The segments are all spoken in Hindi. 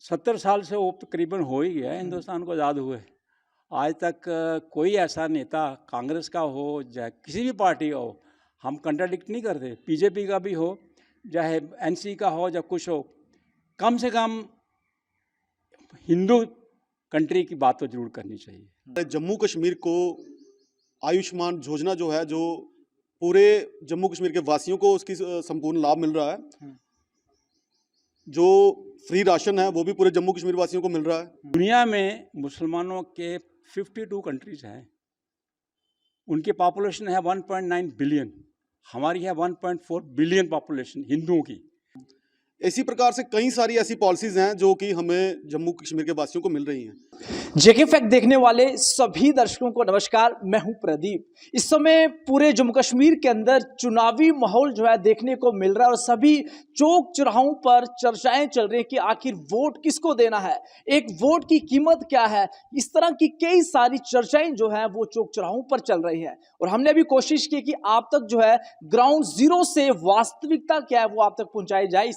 70 साल से वो तकरीबन हो ही गया है हिंदुस्तान को आज़ाद हुए। आज तक कोई ऐसा नेता कांग्रेस का हो चाहे किसी भी पार्टी का हो, हम कंट्राडिक्ट नहीं करते। बीजेपी का भी हो चाहे एनसी का हो या कुछ हो, कम से कम हिंदू कंट्री की बात तो जरूर करनी चाहिए। जम्मू कश्मीर को आयुष्मान योजना जो है, जो पूरे जम्मू कश्मीर के वासियों को उसकी संपूर्ण लाभ मिल रहा है। जो फ्री राशन है वो भी पूरे जम्मू कश्मीर वासियों को मिल रहा है। दुनिया में मुसलमानों के 52 कंट्रीज हैं, उनकी पॉपुलेशन है 1.9 बिलियन, हमारी है 1.4 बिलियन पॉपुलेशन हिंदुओं की। इसी प्रकार से कई सारी ऐसी पॉलिसीज हैं जो कि हमें जम्मू कश्मीर के वासियों को मिल रही हैं। जेके फैक्ट देखने वाले सभी दर्शकों को नमस्कार, मैं हूं प्रदीप। इस समय पूरे जम्मू कश्मीर के अंदर चुनावी माहौल जो है देखने को मिल रहा है और सभी चौक चौराहों पर चर्चाएं चल रही हैं कि आखिर वोट किसको देना है, एक वोट की कीमत क्या है। इस तरह की कई सारी चर्चाएं जो है वो चौक चौराहों पर चल रही हैं और हमने भी कोशिश की कि आप तक जो है ग्राउंड जीरो से वास्तविकता क्या है वो आप तक पहुंचाई जाए।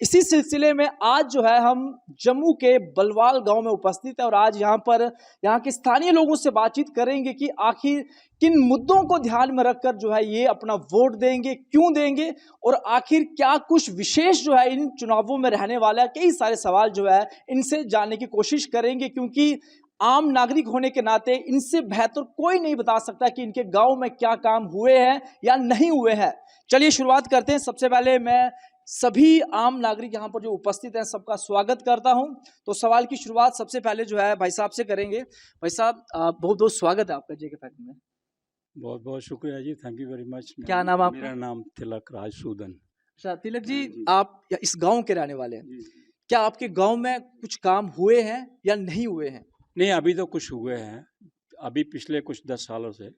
इसी सिलसिले में आज जो है हम जम्मू के बलवाल गांव में उपस्थित है और आज यहाँ के स्थानीय लोगों से बातचीत करेंगे कि आखिर किन मुद्दों को ध्यान में रखकर जो है ये अपना वोट देंगे, क्यों देंगे और आखिर क्या कुछ विशेष जो है इन चुनावों में रहने वाला है। कई सारे सवाल जो है इनसे जानने की कोशिश करेंगे, क्योंकि आम नागरिक होने के नाते इनसे बेहतर कोई नहीं बता सकता कि इनके गांव में क्या काम हुए हैं या नहीं हुए हैं। चलिए शुरुआत करते हैं। सबसे पहले मैं सभी आम नागरिक यहाँ पर जो उपस्थित हैं सबका स्वागत करता हूं। तो सवाल की शुरुआत सबसे पहले जो है भाई साहब से करेंगे। भाई साहब, बहुत बहुत स्वागत है आपका जेके फैक्ट में। बहुत बहुत शुक्रिया जी, थैंक यू वेरी मच। क्या नाम आपका? मेरा नाम तिलक राज सूदन। अच्छा तिलक जी, आप इस गांव के रहने वाले हैं। क्या आपके गांव में कुछ काम हुए हैं या नहीं हुए हैं? नहीं, अभी तो कुछ हुए हैं। अभी पिछले कुछ 10 सालों से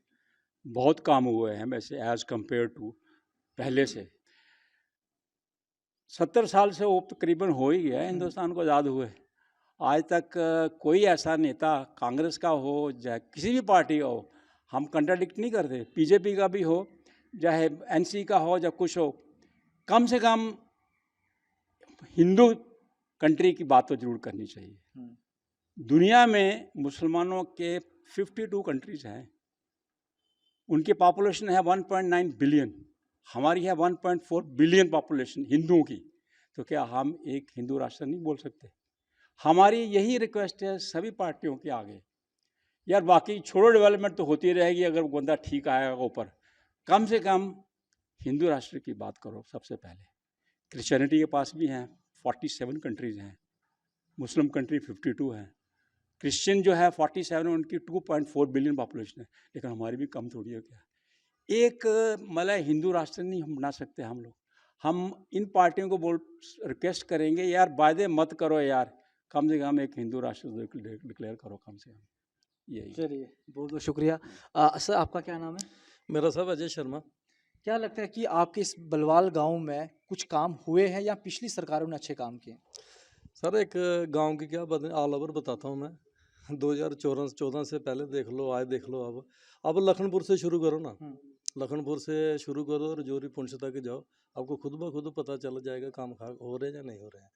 बहुत काम हुए हैं वैसे एज कंपेयर टू पहले से। 70 साल से वो तकरीबन हो ही गया है हिंदुस्तान को आज़ाद हुए। आज तक कोई ऐसा नेता कांग्रेस का हो चाहे किसी भी पार्टी का हो, हम कंट्राडिक्ट नहीं करते। बीजेपी का भी हो चाहे एनसी का हो या कुछ हो, कम से कम हिंदू कंट्री की बात तो जरूर करनी चाहिए। दुनिया में मुसलमानों के 52 कंट्रीज हैं, उनकी पॉपुलेशन है 1.9 बिलियन, हमारी है 1.4 बिलियन पॉपुलेशन हिंदुओं की। तो क्या हम एक हिंदू राष्ट्र नहीं बोल सकते? हमारी यही रिक्वेस्ट है सभी पार्टियों के आगे, यार बाकी छोड़ो, डेवलपमेंट तो होती रहेगी, अगर बंदा ठीक आएगा ऊपर, कम से कम हिंदू राष्ट्र की बात करो सबसे पहले। क्रिश्चियनिटी के पास भी हैं 47 कंट्रीज़ हैं, मुस्लिम कंट्री 52 हैं, क्रिश्चियन जो है 47, उनकी 2.4 बिलियन पॉपुलेशन है, लेकिन हमारी भी कम थोड़ी है क्या? एक मतलब हिंदू राष्ट्र नहीं हम बना सकते हम लोग। हम इन पार्टियों को रिक्वेस्ट करेंगे, यार वादे मत करो यार, कम से कम एक हिंदू राष्ट्र डिक्लेयर करो कम से कम। यही। चलिए, बहुत बहुत शुक्रिया। सर, आपका क्या नाम है? मेरा साहब अजय शर्मा। क्या लगता है कि आपके इस बलवाल गांव में कुछ काम हुए हैं या पिछली सरकारों ने अच्छे काम किए? सर एक गांव की क्या बात ऑल ओवर बताता हूँ मैं। 2014 से पहले देख लो, आज देख लो। अब लखनपुर से शुरू करो ना, लखनपुर से शुरू करो और जोरी पुंछ तक जाओ, आपको खुद ब खुद पता चल जाएगा काम हो रहे हैं या नहीं हो रहे हैं।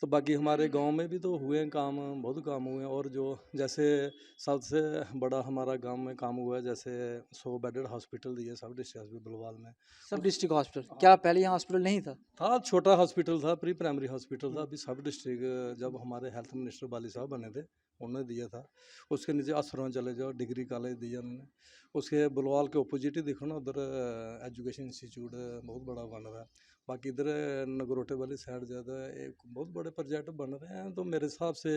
तो बाकी हमारे गांव में भी तो हुए हैं काम, बहुत काम हुए हैं। और जो जैसे सबसे बड़ा हमारा गांव में काम हुआ है, जैसे 100 बेडेड हॉस्पिटल दिए सब डिस्ट्रिक्ट बलवाल में। सब डिस्ट्रिक्ट हॉस्पिटल? क्या पहले यहाँ हॉस्पिटल नहीं था? था, छोटा हॉस्पिटल था, प्री प्राइमरी हॉस्पिटल था। अभी सब डिस्ट्रिक्ट जब हमारे हेल्थ मिनिस्टर बाली साहब बने थे उन्होंने दिया था। उसके नीचे आसरों चले जाओ, डिग्री कॉलेज दिया उन्होंने। उसके बलवाल के अपोजिट ही देखो ना, उधर एजुकेशन इंस्टीट्यूट बहुत बड़ा बन रहा है। बाकी इधर नगरोटे वाली साइड ज़्यादा एक बहुत बड़े प्रोजेक्ट बन रहे हैं। तो मेरे हिसाब से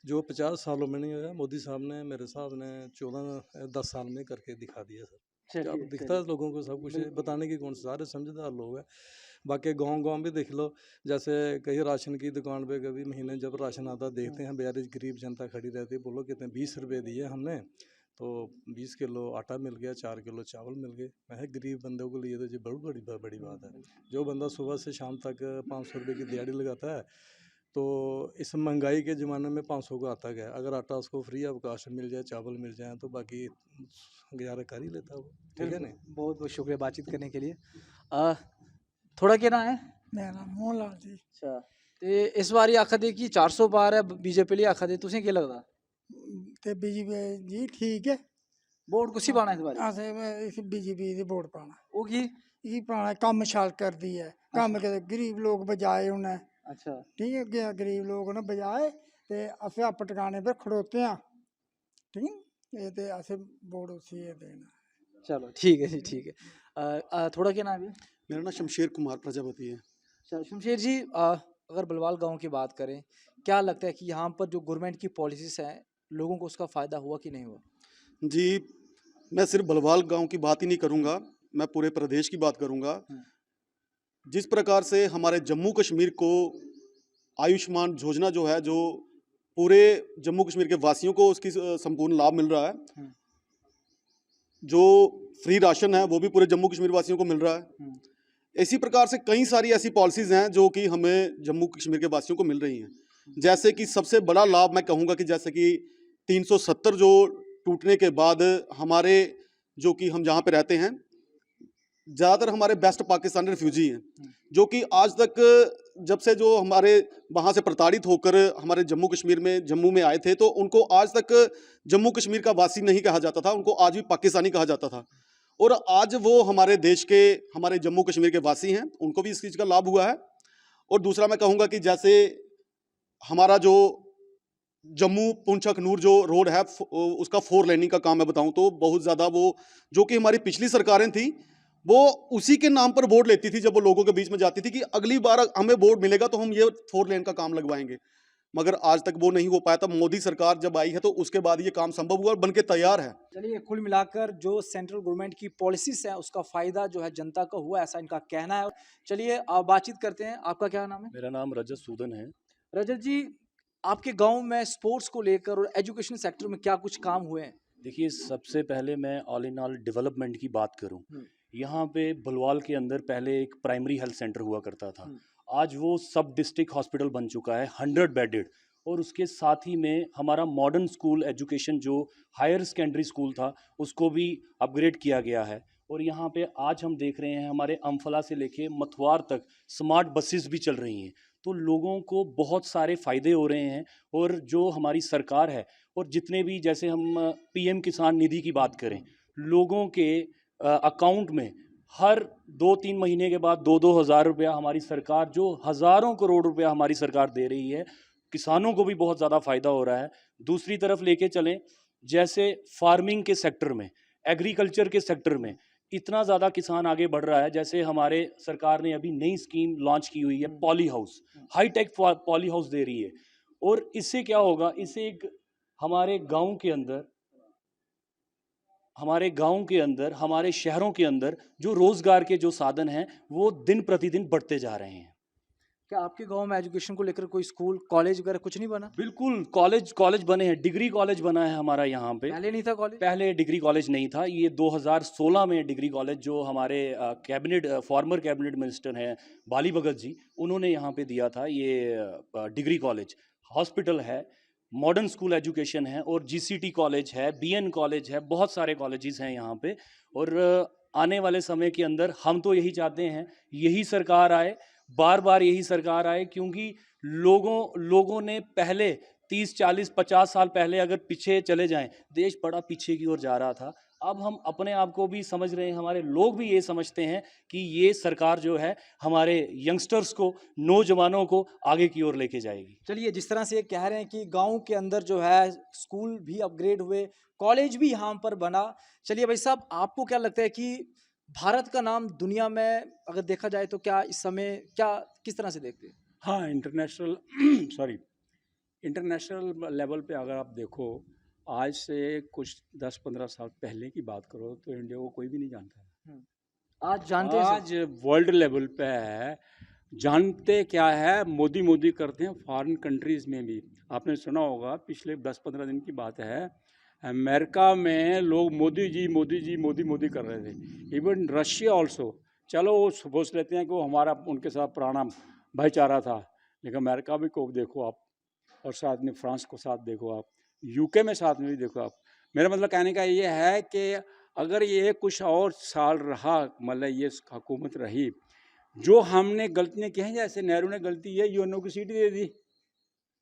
जो 50 सालों में नहीं हुआ, मोदी साहब ने, मेरे साहब ने 10 साल में करके दिखा दिया सर। अब दिखता है लोगों को सब कुछ, बताने की कौन सारे समझदार लोग हैं। बाकी गांव भी देख लो, जैसे कहीं राशन की दुकान पे कभी महीने जब राशन आता देखते हैं, बेचारी गरीब जनता खड़ी रहती है, बोलो कितने 20 रुपये दिए हमने तो 20 किलो आटा मिल गया, 4 किलो चावल मिल गए। मैं गरीब बंदों के लिए तो ये बहुत बड़ी बात है। जो बंदा सुबह से शाम तक 500 रुपये की दिहाड़ी लगाता है, तो इस महंगाई के ज़माने में 500 का आता गया। अगर आटा उसको फ्री ऑफ कास्ट मिल जाए, चावल मिल जाए, तो बाकी गुजारा कर ही लेता वो। ठीक है ना? बहुत बहुत शुक्रिया बातचीत करने के लिए। थोड़ा क्या नाम है? मेरा नाम मोहनलाल जी। अच्छा, ਤੇ ਇਸ ਵਾਰੀ ਆਖਦੇ ਕਿ 400 ਪਾਰ ਹੈ ਬੀਜੇਪੀ ਲਈ ਆਖਦੇ, ਤੁਸੀਂ ਕੀ ਲੱਗਦਾ? ਤੇ ਬੀਜੇਪੀ ਜੀ ਠੀਕ ਹੈ। ਵੋਟ ਕੁਸੀ ਪਾਣਾ ਇਸ ਵਾਰੀ? ਅਸੀਂ ਬੀਜੇਪੀ ਦੀ ਵੋਟ ਪਾਣਾ। ਉਹ ਕੀ? ਇਹ ਪਾਣਾ ਕੰਮ ਛਾਲ ਕਰਦੀ ਹੈ, ਕੰਮ ਕੇ ਗਰੀਬ ਲੋਕ ਬਜਾਏ ਉਹਨੇ। ਅੱਛਾ, ठीक है क्या गरीब लोग ने बजाए ते असें आप टकाने पर खड़ोते हैं। ठीक है ये ते असें वोट उसी देना। चलो ठीक है जी, ठीक है। थोड़ा क्या नाम है? मेरा नाम शमशेर कुमार प्रजापति है। अच्छा शमशेर जी, अगर बलवाल गांव की बात करें, क्या लगता है कि यहाँ पर जो गवर्नमेंट की पॉलिसीज हैं लोगों को उसका फ़ायदा हुआ कि नहीं हुआ? जी, मैं सिर्फ बलवाल गांव की बात ही नहीं करूंगा, मैं पूरे प्रदेश की बात करूंगा। जिस प्रकार से हमारे जम्मू कश्मीर को आयुष्मान योजना जो है, जो पूरे जम्मू कश्मीर के वासियों को उसकी संपूर्ण लाभ मिल रहा है, जो फ्री राशन है वो भी पूरे जम्मू कश्मीर वासियों को मिल रहा है। इसी प्रकार से कई सारी ऐसी पॉलिसीज़ हैं जो कि हमें जम्मू कश्मीर के वासियों को मिल रही हैं। जैसे कि सबसे बड़ा लाभ मैं कहूँगा कि जैसे कि 370 जो टूटने के बाद हमारे जो कि हम जहाँ पे रहते हैं, ज़्यादातर हमारे बेस्ट पाकिस्तानी रिफ्यूजी हैं, जो कि आज तक जब से जो हमारे वहाँ से प्रताड़ित होकर हमारे जम्मू कश्मीर में जम्मू में आए थे, तो उनको आज तक जम्मू कश्मीर का वासी नहीं कहा जाता था, उनको आज भी पाकिस्तानी कहा जाता था। और आज वो हमारे देश के, हमारे जम्मू कश्मीर के वासी हैं, उनको भी इस चीज़ का लाभ हुआ है। और दूसरा मैं कहूँगा कि जैसे हमारा जो जम्मू पुंछ अखनूर जो रोड है, उसका 4 लेनिंग का काम मैं बताऊँ तो बहुत ज़्यादा वो, जो कि हमारी पिछली सरकारें थी, वो उसी के नाम पर वोट लेती थी जब वो लोगों के बीच में जाती थी कि अगली बार हमें वोट मिलेगा तो हम ये 4 लेन का काम लगवाएंगे, मगर आज तक वो नहीं हो पाया था। मोदी सरकार जब आई है तो उसके बाद ये काम संभव हुआ और बनके तैयार है। चलिए, कुल मिलाकर जो सेंट्रल गवर्नमेंट की पॉलिसीज हैं उसका फ़ायदा जो है जनता को हुआ, ऐसा इनका कहना है। चलिए आप बातचीत करते हैं। आपका क्या नाम है? मेरा नाम रजत सूदन है। रजत जी, आपके गांव में स्पोर्ट्स को लेकर और एजुकेशन सेक्टर में क्या कुछ काम हुए हैं? देखिए, सबसे पहले मैं ऑल इन ऑल डेवलपमेंट की बात करूं, यहाँ पे भुलवाल के अंदर पहले एक प्राइमरी हेल्थ सेंटर हुआ करता था, आज वो सब डिस्ट्रिक्ट हॉस्पिटल बन चुका है, 100 बेडेड। और उसके साथ ही में हमारा मॉडर्न स्कूल एजुकेशन जो हायर सेकेंडरी स्कूल था उसको भी अपग्रेड किया गया है। और यहाँ पे आज हम देख रहे हैं हमारे अम्फला से लेके मथुआर तक स्मार्ट बसेस भी चल रही हैं, तो लोगों को बहुत सारे फ़ायदे हो रहे हैं। और जो हमारी सरकार है और जितने भी, जैसे हम पीएम किसान निधि की बात करें, लोगों के अकाउंट में हर 2-3 महीने के बाद 2-2 हज़ार रुपया हमारी सरकार, जो हज़ारों करोड़ रुपया हमारी सरकार दे रही है, किसानों को भी बहुत ज़्यादा फ़ायदा हो रहा है। दूसरी तरफ लेके चलें, जैसे फार्मिंग के सेक्टर में, एग्रीकल्चर के सेक्टर में इतना ज़्यादा किसान आगे बढ़ रहा है। जैसे हमारे सरकार ने अभी नई स्कीम लॉन्च की हुई है, poly house, hi tech poly house दे रही है। और इससे क्या होगा, इससे एक हमारे गाँव के अंदर, हमारे शहरों के अंदर जो रोज़गार के जो साधन हैं वो दिन प्रतिदिन बढ़ते जा रहे हैं। क्या आपके गांव में एजुकेशन को लेकर कोई स्कूल, कॉलेज वगैरह कुछ नहीं बना? बिल्कुल, कॉलेज बने हैं, डिग्री कॉलेज बना है हमारा यहाँ पे। पहले नहीं था कॉलेज? पहले डिग्री कॉलेज नहीं था, ये 2016 में डिग्री कॉलेज, जो हमारे फॉर्मर कैबिनेट मिनिस्टर हैं बाली भगत जी, उन्होंने यहाँ पे दिया था ये डिग्री कॉलेज। हॉस्पिटल है, मॉडर्न स्कूल एजुकेशन है, और जीसीटी कॉलेज है, बीएन कॉलेज है, बहुत सारे कॉलेजेस हैं यहाँ पे। और आने वाले समय के अंदर हम तो यही चाहते हैं यही सरकार आए, बार बार यही सरकार आए, क्योंकि लोगों ने पहले 30, 40, 50 साल पहले अगर पीछे चले जाएं, देश बड़ा पीछे की ओर जा रहा था। अब हम अपने आप को भी समझ रहे हैं, हमारे लोग भी ये समझते हैं कि ये सरकार जो है हमारे यंगस्टर्स को, नौजवानों को आगे की ओर लेके जाएगी। चलिए, जिस तरह से ये कह रहे हैं कि गांव के अंदर जो है स्कूल भी अपग्रेड हुए, कॉलेज भी यहाँ पर बना। चलिए भाई साहब, आपको क्या लगता है कि भारत का नाम दुनिया में अगर देखा जाए तो क्या इस समय किस तरह से देखते हैं? हाँ, इंटरनेशनल लेवल पे अगर आप देखो, आज से कुछ 10-15 साल पहले की बात करो तो इंडिया को कोई भी नहीं जानता था। आज जानते हैं आज वर्ल्ड लेवल पे है, जानते क्या है, मोदी करते हैं फॉरेन कंट्रीज़ में भी। आपने सुना होगा, पिछले 10-15 दिन की बात है, अमेरिका में लोग मोदी जी कर रहे थे। इवन रशिया ऑल्सो, चलो वो सोच लेते हैं कि वो हमारा, उनके साथ पुराना भाईचारा था, लेकिन अमेरिका भी को देखो आप, और साथ में फ्रांस को साथ देखो आप, यूके में साथ में भी देखो आप। मेरा मतलब कहने का ये है कि अगर ये कुछ और साल रहा, मतलब ये हुकूमत रही, जो हमने गलतियाँ की हैं, जैसे नेहरू ने गलती है यूएनओ की सीट दे दी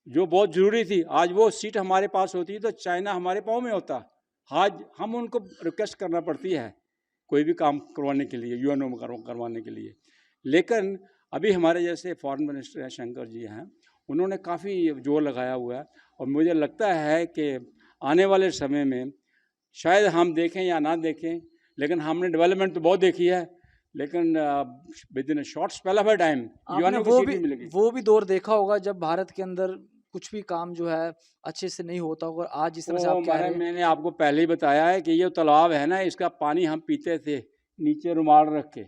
जो बहुत ज़रूरी थी। आज वो सीट हमारे पास होती तो चाइना हमारे पाँव में होता। आज हम उनको रिक्वेस्ट करना पड़ती है कोई भी काम करवाने के लिए, यूएनओ में करवाने के लिए। लेकिन अभी हमारे जैसे फॉरेन मिनिस्टर हैं शंकर जी हैं, उन्होंने काफ़ी जोर लगाया हुआ है और मुझे लगता है कि आने वाले समय में शायद हम देखें या ना देखें, लेकिन हमने डेवलपमेंट तो बहुत देखी है, लेकिन with in short spell of time आपने यूएनओ की वो सीट भी नहीं मिलेगी। वो भी दौर देखा होगा जब भारत के अंदर कुछ भी काम जो है अच्छे से नहीं होता होगा, और आज जिस तरह से आप कह रहे हैं। मैंने आपको पहले ही बताया है कि ये तालाब है ना, इसका पानी हम पीते थे नीचे रुमाल रख के।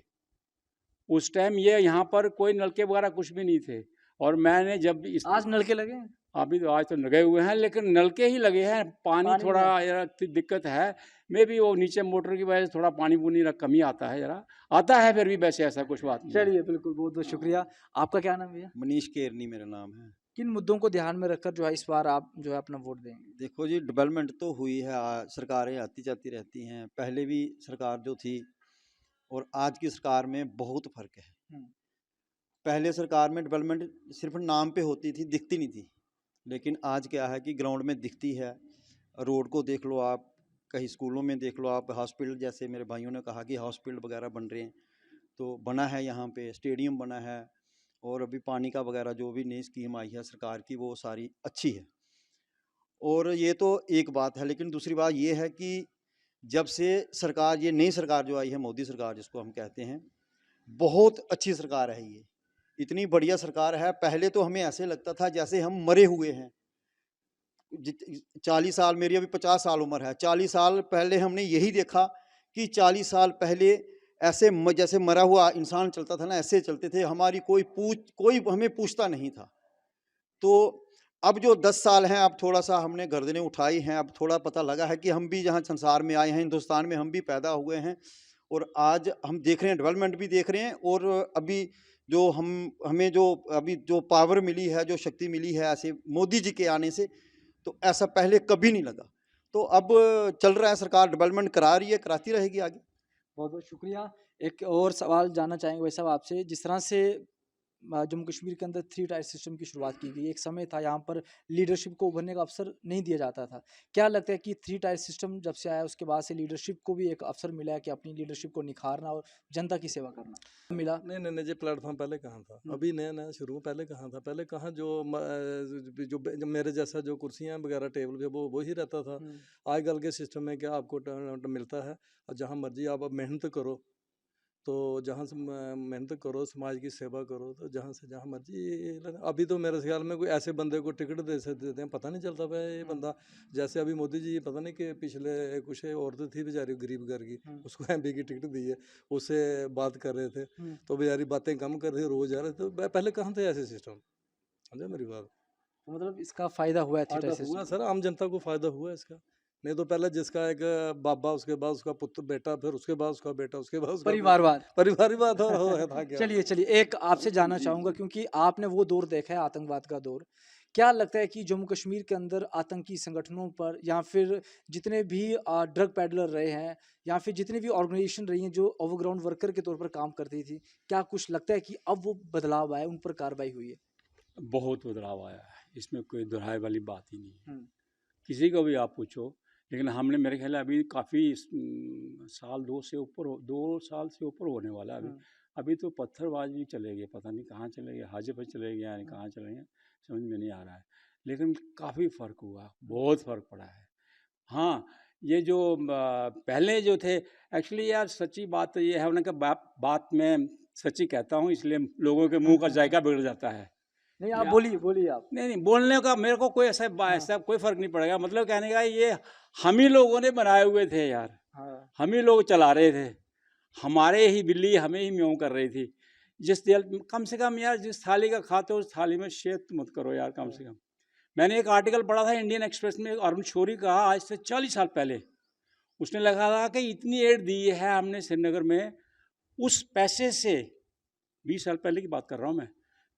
उस टाइम ये यहाँ पर कोई नलके वगैरह कुछ भी नहीं थे, और मैंने जब इस आज नलके लगे हैं? अभी तो आज तो लगे हुए हैं, लेकिन नलके ही लगे हैं। पानी पानी थोड़ा नहीं जरा दिक्कत है, मे भी वो नीचे मोटर की वजह से थोड़ा पानी पूनी कमी आता है, जरा आता है, फिर भी वैसे ऐसा कुछ बात नहीं है। चलिए, बिल्कुल, बहुत बहुत शुक्रिया। आपका क्या नाम है भैया? मनीष केरनी मेरा नाम है। किन मुद्दों को ध्यान में रखकर जो है इस बार आप जो है अपना वोट देंगे? देखो जी, डेवलपमेंट तो हुई है, सरकारें आती जाती रहती हैं। पहले भी सरकार जो थी और आज की सरकार में बहुत फ़र्क है। पहले सरकार में डेवलपमेंट सिर्फ नाम पे होती थी, दिखती नहीं थी, लेकिन आज क्या है कि ग्राउंड में दिखती है। रोड को देख लो आप, कहीं स्कूलों में देख लो आप, हॉस्पिटल जैसे मेरे भाइयों ने कहा कि हॉस्पिटल वगैरह बन रहे हैं, तो बना है यहाँ पे, स्टेडियम बना है, और अभी पानी का वगैरह जो भी नई स्कीम आई है सरकार की वो सारी अच्छी है। और ये तो एक बात है, लेकिन दूसरी बात ये है कि जब से सरकार, ये नई सरकार जो आई है, मोदी सरकार जिसको हम कहते हैं, बहुत अच्छी सरकार है। ये इतनी बढ़िया सरकार है। पहले तो हमें ऐसे लगता था जैसे हम मरे हुए हैं। 40 साल, मेरी अभी 50 साल उम्र है, 40 साल पहले हमने यही देखा कि 40 साल पहले ऐसे जैसे मरा हुआ इंसान चलता था ना, ऐसे चलते थे। हमारी कोई हमें पूछता नहीं था। तो अब जो 10 साल हैं, अब थोड़ा सा हमने गर्दनें उठाई हैं, अब थोड़ा पता लगा है कि हम भी जहाँ संसार में आए हैं, हिंदुस्तान में हम भी पैदा हुए हैं, और आज हम देख रहे हैं, डेवलपमेंट भी देख रहे हैं। और अभी जो हमें जो अभी जो पावर मिली है, जो शक्ति मिली है ऐसे मोदी जी के आने से, तो ऐसा पहले कभी नहीं लगा। तो अब चल रहा है, सरकार डेवलपमेंट करा रही है, कराती रहेगी आगे। बहुत बहुत शुक्रिया। एक और सवाल जानना चाहेंगे भाई साहब आपसे। जिस तरह से जम्मू कश्मीर के अंदर 3 टायर सिस्टम की शुरुआत की गई, एक समय था यहाँ पर लीडरशिप को उभरने का अवसर नहीं दिया जाता था। क्या लगता है कि 3 टायर सिस्टम जब से आया उसके बाद से लीडरशिप को भी एक अवसर मिला है कि अपनी लीडरशिप को निखारना और जनता की सेवा करना मिला? नहीं, ये प्लेटफॉर्म पहले कहाँ था? अभी नया शुरू में, पहले कहाँ था? पहले कहाँ जो मेरे जैसा जो कुर्सियाँ वगैरह टेबल पे वो ही रहता था। आजकल के सिस्टम में क्या आपको मिलता है, और जहाँ मर्जी आप मेहनत करो, तो जहाँ से मेहनत करो, समाज की सेवा करो, तो जहाँ से जहाँ मर्जी अभी तो मेरे ख्याल में कोई ऐसे बंदे को टिकट देते हैं, पता नहीं चलता भाई ये बंदा। जैसे अभी मोदी जी, पता नहीं कि पिछले कुछ औरत थी बेचारी गरीब घर की, उसको MP की टिकट दी है, उससे बात कर रहे थे, तो बेचारी बातें कम कर रही, रोज जा रहे थे। तो पहले कहाँ थे ऐसे सिस्टम? समझे मेरी बात? मतलब इसका फायदा हुआ है 3 टायर हुआ सिस्टम? सर, आम जनता को फायदा हुआ इसका। नहीं तो पहले जिसका एक बाबा, उसके बाद उसका पुत्र बेटा, फिर उसके बाद उसका बेटा, उसके बाद उसका परिवारवाद। परिवारवाद और था क्या? चलिए, एक आपसे जानना चाहूँगा, क्योंकि आपने वो दौर देखा है, आतंकवाद का दौर। क्या लगता है कि जम्मू कश्मीर के अंदर आतंकी संगठनों पर, या फिर जितने भी ड्रग पैडलर रहे हैं, या फिर जितनी भी ऑर्गेनाइजेशन रही हैं जो ओवरग्राउंड वर्कर के तौर पर काम करती थी, क्या कुछ लगता है कि अब वो बदलाव आया, उन पर कार्रवाई हुई है? बहुत बदलाव आया है, इसमें कोई दुराय वाली बात ही नहीं है। किसी को भी आप पूछो, लेकिन हमने, मेरे ख्याल है अभी काफ़ी साल 2 साल से ऊपर होने वाला है अभी तो पत्थरबाज भी चले गए, पता नहीं कहाँ चले गए, हाजीपुर चले गए, यानी कहाँ चले गए समझ में नहीं आ रहा है। लेकिन काफ़ी फ़र्क हुआ, बहुत फ़र्क पड़ा है। हाँ, ये जो पहले जो थे, एक्चुअली यार सच्ची बात तो ये है, उन्होंने कहा बात मैं सच्ची कहता हूँ, इसलिए लोगों के मुंह का जायका बिगड़ जाता है। नहीं, आप बोलिए आप। नहीं, बोलने का मेरे को कोई ऐसा कोई फ़र्क नहीं पड़ेगा। मतलब कहने का ये हम ही लोगों ने बनाए हुए थे यार, हम ही लोग चला रहे थे, हमारे ही बिल्ली हमें ही म्याऊं कर रही थी। कम से कम यार, जिस थाली का खाते हो उस थाली में शेद मत करो यार, कम से कम। मैंने एक आर्टिकल पढ़ा था इंडियन एक्सप्रेस में, अरुण शौरी का, आज से 40 साल पहले उसने लिखा था कि इतनी एड दी है हमने श्रीनगर में, उस पैसे से 20 साल पहले की बात कर रहा हूँ मैं,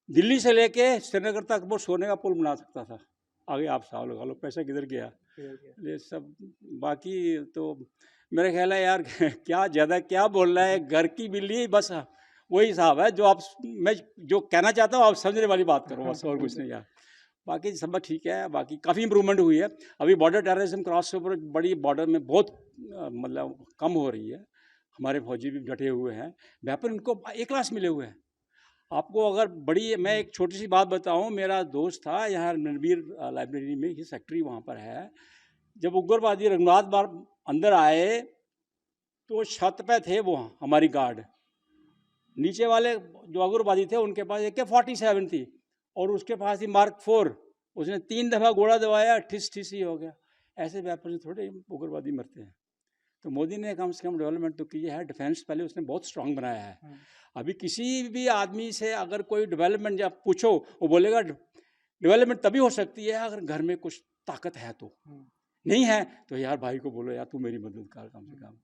दिल्ली से लेके श्रीनगर तक वो सोने का पुल बना सकता था। आगे आप साहब लगा लो पैसा किधर गया ये सब। बाकी तो मेरे ख्याल है यार क्या ज़्यादा क्या बोल रहा है, घर की बिल्ली बस वही हिसाब है जो आप, मैं जो कहना चाहता हूँ आप समझने वाली बात करो बस, और कुछ नहीं यार। बाकी सब ठीक है, बाकी काफ़ी इंप्रूवमेंट हुई है। अभी बॉर्डर टेररिज्म क्रॉस ओवर बड़ी बॉर्डर में बहुत मतलब कम हो रही है। हमारे फौजी भी डटे हुए हैं, वेपन उनको ए क्लास मिले हुए हैं। आपको अगर बड़ी, मैं एक छोटी सी बात बताऊं, मेरा दोस्त था यहाँ रणवीर लाइब्रेरी में, ही सेक्रेटरी वहाँ पर है। जब उग्रवादी रघुनाथ बार अंदर आए तो छत पे थे वो हमारी गार्ड, नीचे वाले जो उग्रवादी थे उनके पास AK-47 थी और उसके पास ही Mark 4, उसने 3 दफ़ा गोला दबाया, ठिस ठिस ही हो गया। ऐसे वेपन से थोड़े उग्रवादी मरते हैं। तो मोदी ने कम से कम डेवलपमेंट तो की है, डिफेंस पहले उसने बहुत स्ट्रांग बनाया है। अभी किसी भी आदमी से अगर कोई डेवलपमेंट जब पूछो, वो बोलेगा डेवलपमेंट तभी हो सकती है अगर घर में कुछ ताकत है तो, नहीं है तो यार भाई को बोलो यार तू मेरी मदद कर कम से कम।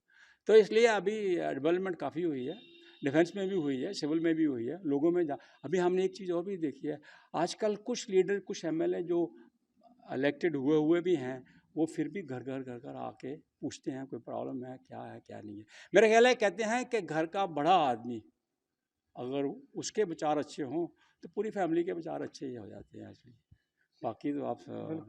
तो इसलिए अभी डेवलपमेंट काफ़ी हुई है, डिफेंस में भी हुई है, सिविल में भी हुई है, लोगों में अभी हमने एक चीज़ और भी देखी है, आजकल कुछ लीडर, कुछ MLA जो इलेक्टेड हुए भी हैं, वो फिर भी घर घर आके पूछते हैं कोई प्रॉब्लम है क्या नहीं है। मेरा ख्याल है, कहते हैं कि घर का बड़ा आदमी अगर उसके विचार अच्छे हों तो पूरी फैमिली के विचार अच्छे ही हो जाते हैं। इसलिए बाकी तो आप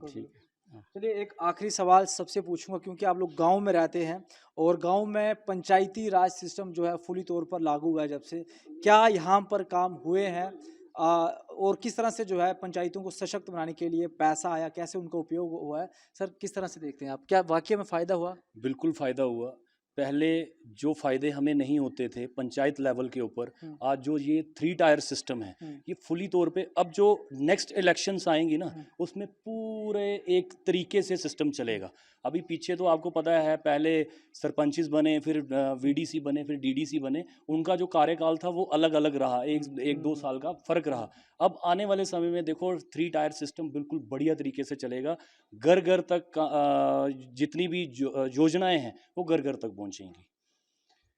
ठीक है। चलिए एक आखिरी सवाल सबसे पूछूंगा, क्योंकि आप लोग गांव में रहते हैं और गांव में पंचायती राज सिस्टम जो है फुली तौर पर लागू हुआ है जब से, क्या यहाँ पर काम हुए हैं और किस तरह से जो है पंचायतों को सशक्त बनाने के लिए पैसा आया, कैसे उनका उपयोग हुआ है सर, किस तरह से देखते हैं आप, क्या वाकई में फ़ायदा हुआ? बिल्कुल फ़ायदा हुआ। पहले जो फ़ायदे हमें नहीं होते थे पंचायत लेवल के ऊपर, आज जो ये 3 टायर सिस्टम है, ये फुली तौर पे अब जो नेक्स्ट इलेक्शंस आएंगी ना, उसमें पूरे एक तरीके से सिस्टम चलेगा। अभी पीछे तो आपको पता है, पहले सरपंचिस बने, फिर VDC बने, फिर DDC बने, उनका जो कार्यकाल था वो अलग अलग रहा, एक 2 साल का फ़र्क रहा। अब आने वाले समय में देखो 3 टायर सिस्टम बिल्कुल बढ़िया तरीके से चलेगा। घर घर तक जितनी भी योजनाएं हैं वो घर घर तक पहुंचेंगी।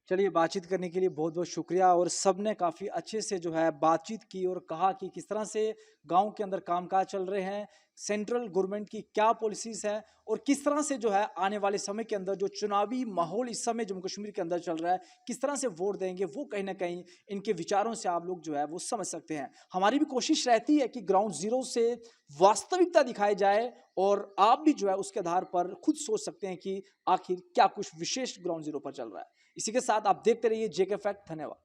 चलिए बातचीत करने के लिए बहुत बहुत शुक्रिया, और सबने काफ़ी अच्छे से जो है बातचीत की और कहा कि किस तरह से गांव के अंदर कामकाज चल रहे हैं, सेंट्रल गवर्नमेंट की क्या पॉलिसीज़ है और किस तरह से जो है आने वाले समय के अंदर जो चुनावी माहौल इस समय जम्मू कश्मीर के अंदर चल रहा है, किस तरह से वोट देंगे, वो कहीं ना कहीं इनके विचारों से आप लोग जो है वो समझ सकते हैं। हमारी भी कोशिश रहती है कि ग्राउंड जीरो से वास्तविकता दिखाई जाए और आप भी जो है उसके आधार पर खुद सोच सकते हैं कि आखिर क्या कुछ विशेष ग्राउंड जीरो पर चल रहा है। इसी के साथ आप देखते रहिए JK फैक्ट। धन्यवाद।